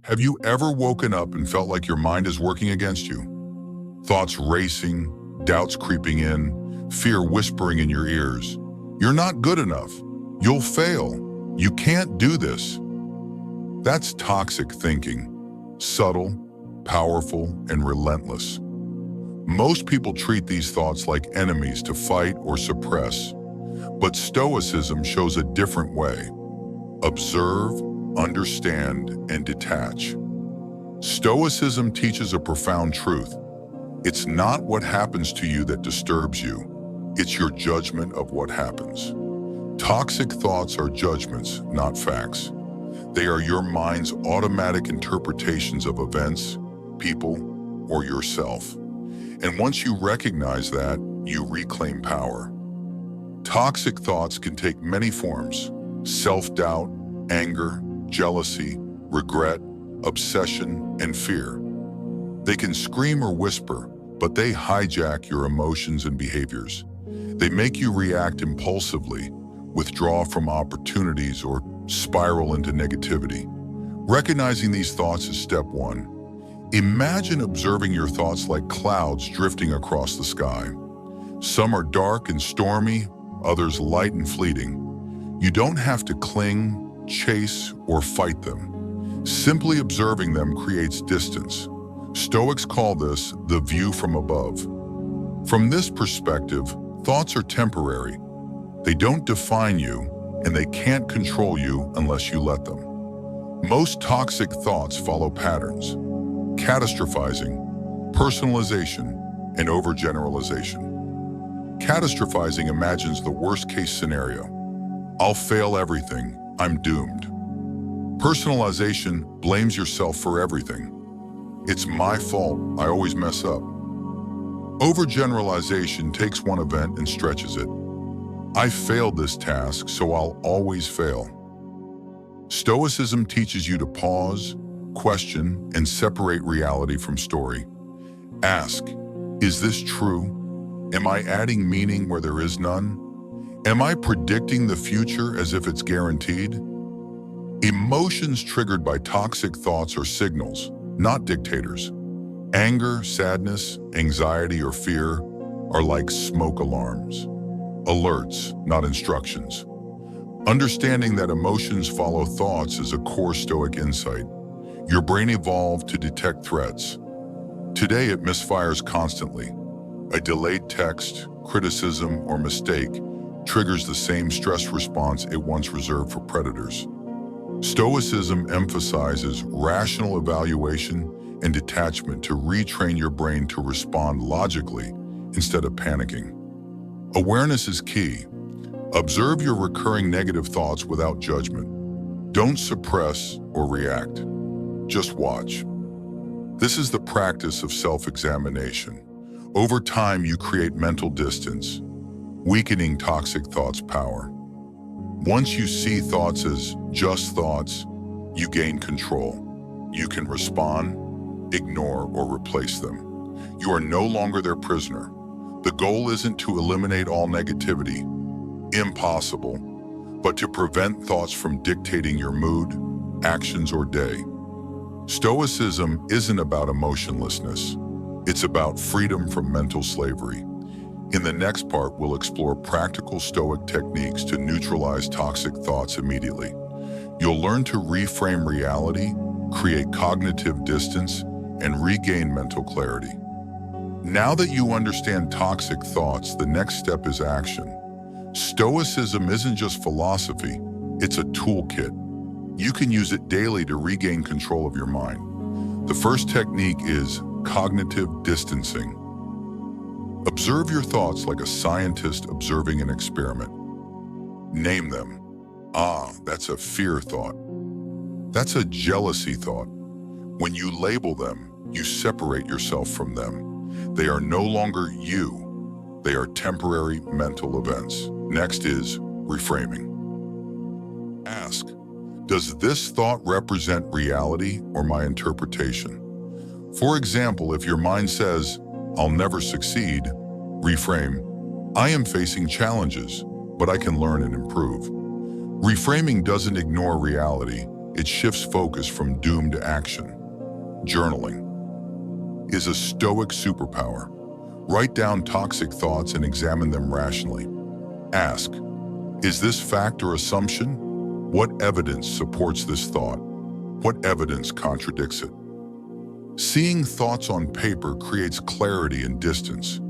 Have you ever woken up and felt like your mind is working against you? Thoughts racing, doubts creeping in, fear whispering in your ears. You're not good enough. You'll fail. You can't do this. That's toxic thinking. Subtle, powerful, and relentless. Most people treat these thoughts like enemies to fight or suppress. But Stoicism shows a different way. Observe, understand, and detach. Stoicism teaches a profound truth. It's not what happens to you that disturbs you. It's your judgment of what happens. Toxic thoughts are judgments, not facts. They are your mind's automatic interpretations of events, people, or yourself. And once you recognize that, you reclaim power. Toxic thoughts can take many forms: self-doubt, anger, jealousy, regret, obsession, and fear. They can scream or whisper, but they hijack your emotions and behaviors. They make you react impulsively, withdraw from opportunities, or spiral into negativity. Recognizing these thoughts is step one. Imagine observing your thoughts like clouds drifting across the sky. Some are dark and stormy, others light and fleeting. You don't have to cling, chase, or fight them. Simply observing them creates distance. Stoics call this the view from above. From this perspective, thoughts are temporary. They don't define you, and they can't control you unless you let them. Most toxic thoughts follow patterns: catastrophizing, personalization, and overgeneralization. Catastrophizing imagines the worst-case scenario. I'll fail everything. I'm doomed. Personalization blames yourself for everything. It's my fault. I always mess up. Overgeneralization takes one event and stretches it. I failed this task, so I'll always fail. Stoicism teaches you to pause, question, and separate reality from story. Ask, is this true? Am I adding meaning where there is none? Am I predicting the future as if it's guaranteed? Emotions triggered by toxic thoughts are signals, not dictators. Anger, sadness, anxiety, or fear are like smoke alarms. Alerts, not instructions. Understanding that emotions follow thoughts is a core Stoic insight. Your brain evolved to detect threats. Today it misfires constantly. A delayed text, criticism, or mistake triggers the same stress response it once reserved for predators. Stoicism emphasizes rational evaluation and detachment to retrain your brain to respond logically instead of panicking. Awareness is key. Observe your recurring negative thoughts without judgment. Don't suppress or react. Just watch. This is the practice of self-examination. Over time, you create mental distance, weakening toxic thoughts' power. Once you see thoughts as just thoughts, you gain control. You can respond, ignore, or replace them. You are no longer their prisoner. The goal isn't to eliminate all negativity, impossible, but to prevent thoughts from dictating your mood, actions, or day. Stoicism isn't about emotionlessness. It's about freedom from mental slavery. In the next part, we'll explore practical Stoic techniques to neutralize toxic thoughts immediately. You'll learn to reframe reality, create cognitive distance, and regain mental clarity. Now that you understand toxic thoughts, the next step is action. Stoicism isn't just philosophy, it's a toolkit. You can use it daily to regain control of your mind. The first technique is cognitive distancing. Observe your thoughts like a scientist observing an experiment. Name them. That's a fear thought. That's a jealousy thought. When you label them, you separate yourself from them. They are no longer you. They are temporary mental events. Next is reframing. Ask, does this thought represent reality or my interpretation? For example, if your mind says, I'll never succeed, reframe, I am facing challenges, but I can learn and improve. Reframing doesn't ignore reality, it shifts focus from doom to action. Journaling is a Stoic superpower. Write down toxic thoughts and examine them rationally. Ask, is this fact or assumption? What evidence supports this thought? What evidence contradicts it? Seeing thoughts on paper creates clarity and distance,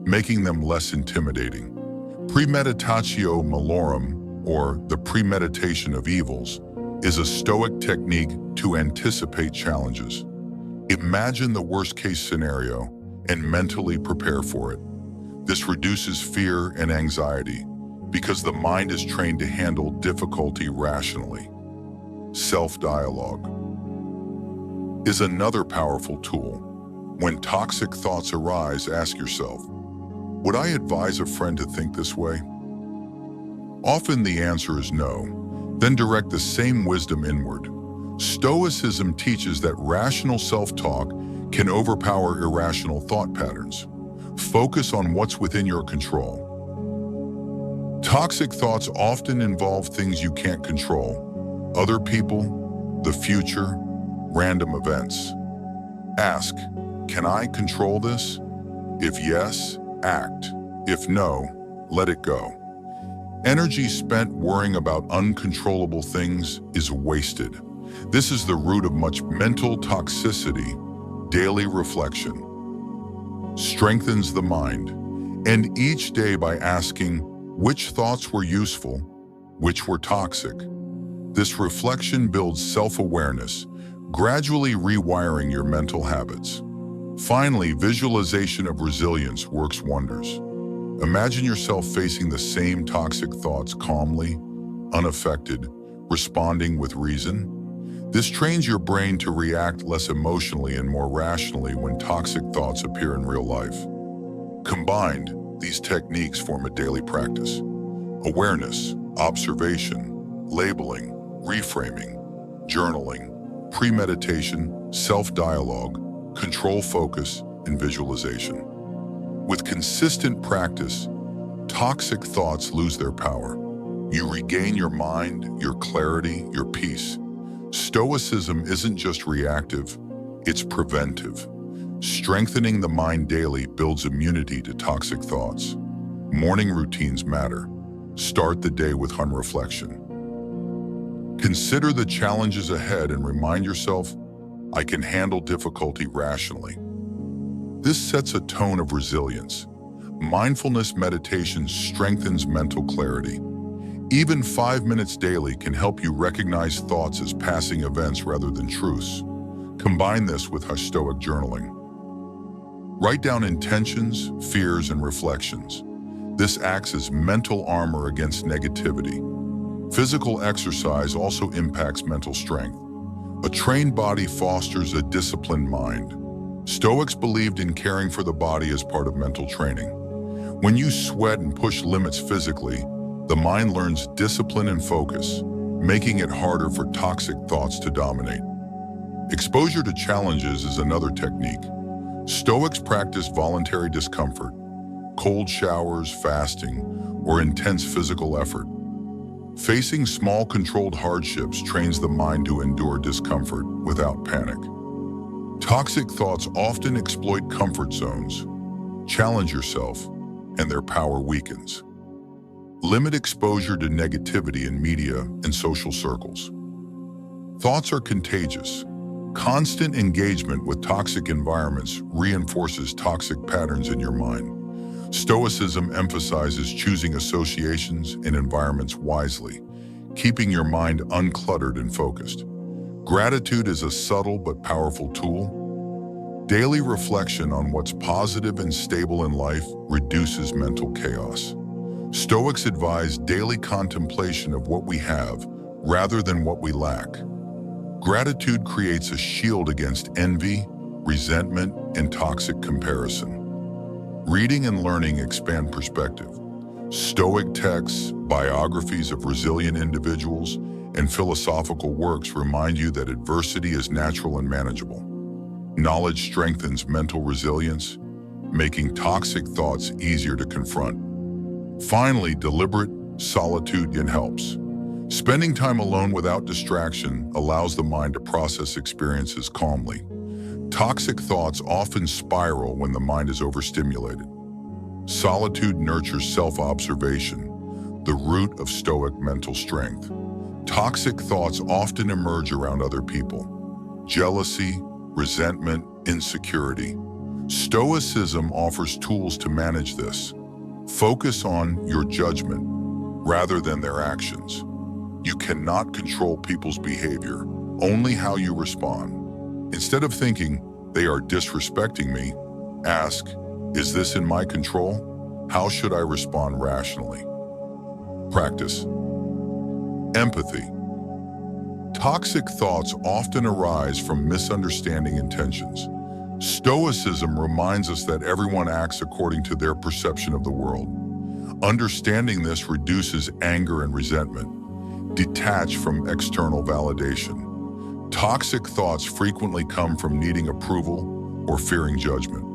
making them less intimidating. Premeditatio malorum, or the premeditation of evils, is a Stoic technique to anticipate challenges. Imagine the worst-case scenario and mentally prepare for it. This reduces fear and anxiety because the mind is trained to handle difficulty rationally. Self-dialogue is another powerful tool. When toxic thoughts arise, ask yourself, would I advise a friend to think this way? Often the answer is no. Then direct the same wisdom inward. Stoicism teaches that rational self-talk can overpower irrational thought patterns. Focus on what's within your control. Toxic thoughts often involve things you can't control: other people, the future, random events. Ask, can I control this? If yes, act. If no, let it go. Energy spent worrying about uncontrollable things is wasted. This is the root of much mental toxicity. Daily reflection strengthens the mind. End each day by asking which thoughts were useful, which were toxic. This reflection builds self-awareness, gradually rewiring your mental habits. Finally, visualization of resilience works wonders. Imagine yourself facing the same toxic thoughts calmly, unaffected, responding with reason. This trains your brain to react less emotionally and more rationally when toxic thoughts appear in real life. Combined, these techniques form a daily practice. Awareness, observation, labeling, reframing, journaling, premeditation, self-dialogue, control focus, and visualization. With consistent practice, toxic thoughts lose their power. You regain your mind, your clarity, your peace. Stoicism isn't just reactive, it's preventive. Strengthening the mind daily builds immunity to toxic thoughts. Morning routines matter. Start the day with reflection. Consider the challenges ahead and remind yourself, I can handle difficulty rationally. This sets a tone of resilience. Mindfulness meditation strengthens mental clarity. Even 5 minutes daily can help you recognize thoughts as passing events rather than truths. Combine this with Stoic journaling. Write down intentions, fears, and reflections. This acts as mental armor against negativity. Physical exercise also impacts mental strength. A trained body fosters a disciplined mind. Stoics believed in caring for the body as part of mental training. When you sweat and push limits physically, the mind learns discipline and focus, making it harder for toxic thoughts to dominate. Exposure to challenges is another technique. Stoics practice voluntary discomfort, cold showers, fasting, or intense physical effort. Facing small controlled hardships trains the mind to endure discomfort without panic. Toxic thoughts often exploit comfort zones. Challenge yourself, and their power weakens. Limit exposure to negativity in media and social circles. Thoughts are contagious. Constant engagement with toxic environments reinforces toxic patterns in your mind. Stoicism emphasizes choosing associations and environments wisely, keeping your mind uncluttered and focused. Gratitude is a subtle but powerful tool. Daily reflection on what's positive and stable in life reduces mental chaos. Stoics advise daily contemplation of what we have rather than what we lack. Gratitude creates a shield against envy, resentment, and toxic comparison. Reading and learning expand perspective. Stoic texts, biographies of resilient individuals, and philosophical works remind you that adversity is natural and manageable. Knowledge strengthens mental resilience, making toxic thoughts easier to confront. Finally, deliberate solitude helps. Spending time alone without distraction allows the mind to process experiences calmly. Toxic thoughts often spiral when the mind is overstimulated. Solitude nurtures self-observation, the root of Stoic mental strength. Toxic thoughts often emerge around other people. Jealousy, resentment, insecurity. Stoicism offers tools to manage this. Focus on your judgment rather than their actions. You cannot control people's behavior, only how you respond. Instead of thinking, they are disrespecting me, ask, is this in my control? How should I respond rationally? Practice. Empathy. Toxic thoughts often arise from misunderstanding intentions. Stoicism reminds us that everyone acts according to their perception of the world. Understanding this reduces anger and resentment. Detach from external validation. Toxic thoughts frequently come from needing approval or fearing judgment.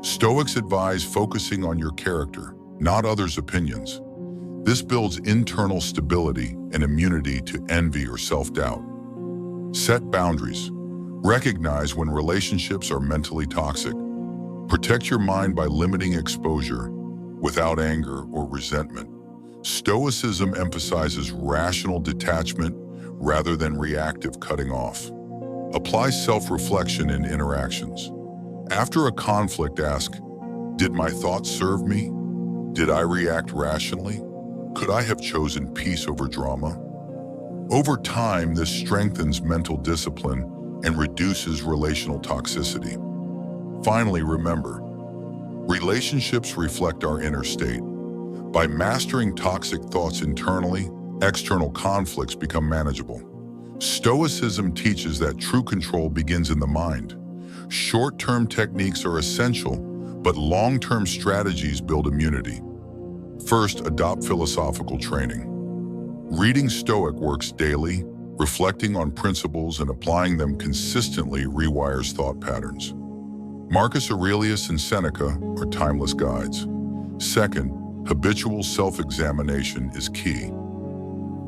Stoics advise focusing on your character, not others' opinions. This builds internal stability and immunity to envy or self-doubt. Set boundaries. Recognize when relationships are mentally toxic. Protect your mind by limiting exposure without anger or resentment. Stoicism emphasizes rational detachment rather than reactive cutting off. Apply self-reflection in interactions. After a conflict, ask, did my thoughts serve me? Did I react rationally? Could I have chosen peace over drama? Over time, this strengthens mental discipline and reduces relational toxicity. Finally, remember, relationships reflect our inner state. By mastering toxic thoughts internally, external conflicts become manageable. Stoicism teaches that true control begins in the mind. Short-term techniques are essential, but long-term strategies build immunity. First, adopt philosophical training. Reading Stoic works daily, reflecting on principles and applying them consistently rewires thought patterns. Marcus Aurelius and Seneca are timeless guides. Second, habitual self-examination is key.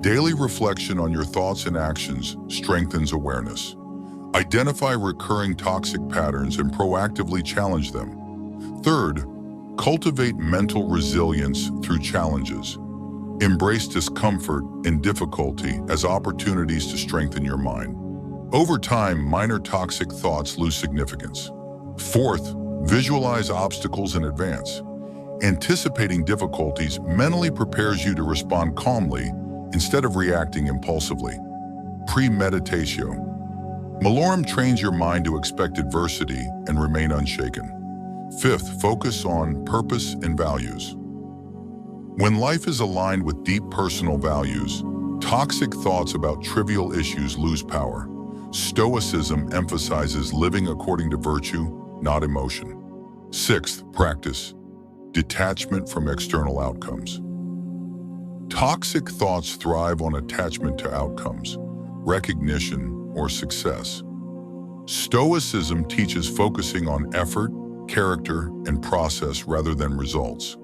Daily reflection on your thoughts and actions strengthens awareness. Identify recurring toxic patterns and proactively challenge them. Third, cultivate mental resilience through challenges. Embrace discomfort and difficulty as opportunities to strengthen your mind. Over time, minor toxic thoughts lose significance. Fourth, visualize obstacles in advance. Anticipating difficulties mentally prepares you to respond calmly instead of reacting impulsively. Premeditatio. Malorum trains your mind to expect adversity and remain unshaken. Fifth, focus on purpose and values. When life is aligned with deep personal values, toxic thoughts about trivial issues lose power. Stoicism emphasizes living according to virtue, not emotion. Sixth, practice detachment from external outcomes. Toxic thoughts thrive on attachment to outcomes, recognition, or success. Stoicism teaches focusing on effort, character, and process rather than results.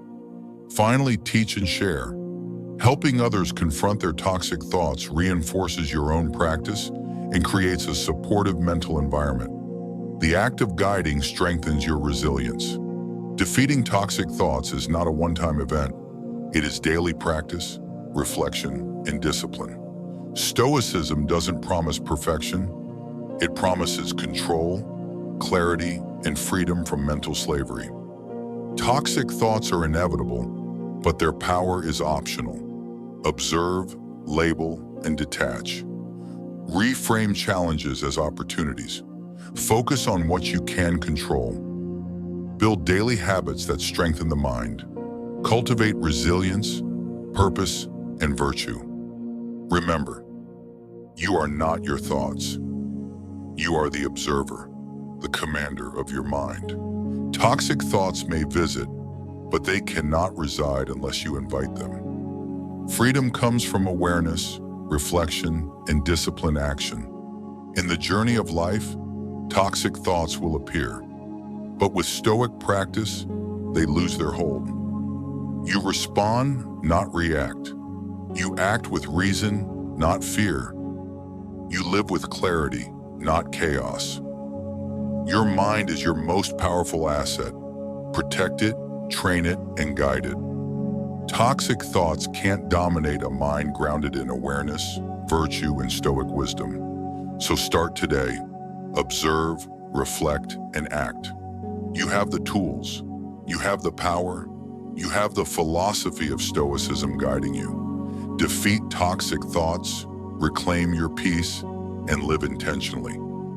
Finally, teach and share. Helping others confront their toxic thoughts reinforces your own practice and creates a supportive mental environment. The act of guiding strengthens your resilience. Defeating toxic thoughts is not a one-time event. It is daily practice, reflection, and discipline. Stoicism doesn't promise perfection. It promises control, clarity, and freedom from mental slavery. Toxic thoughts are inevitable, but their power is optional. Observe, label, and detach. Reframe challenges as opportunities. Focus on what you can control. Build daily habits that strengthen the mind. Cultivate resilience, purpose, and virtue. Remember, you are not your thoughts. You are the observer, the commander of your mind. Toxic thoughts may visit, but they cannot reside unless you invite them. Freedom comes from awareness, reflection, and disciplined action. In the journey of life, toxic thoughts will appear, but with Stoic practice, they lose their hold. You respond, not react. You act with reason, not fear. You live with clarity, not chaos. Your mind is your most powerful asset. Protect it, train it, and guide it. Toxic thoughts can't dominate a mind grounded in awareness, virtue, and Stoic wisdom. So start today. Observe, reflect, and act. You have the tools. You have the power. You have the philosophy of Stoicism guiding you. Defeat toxic thoughts, reclaim your peace, and live intentionally.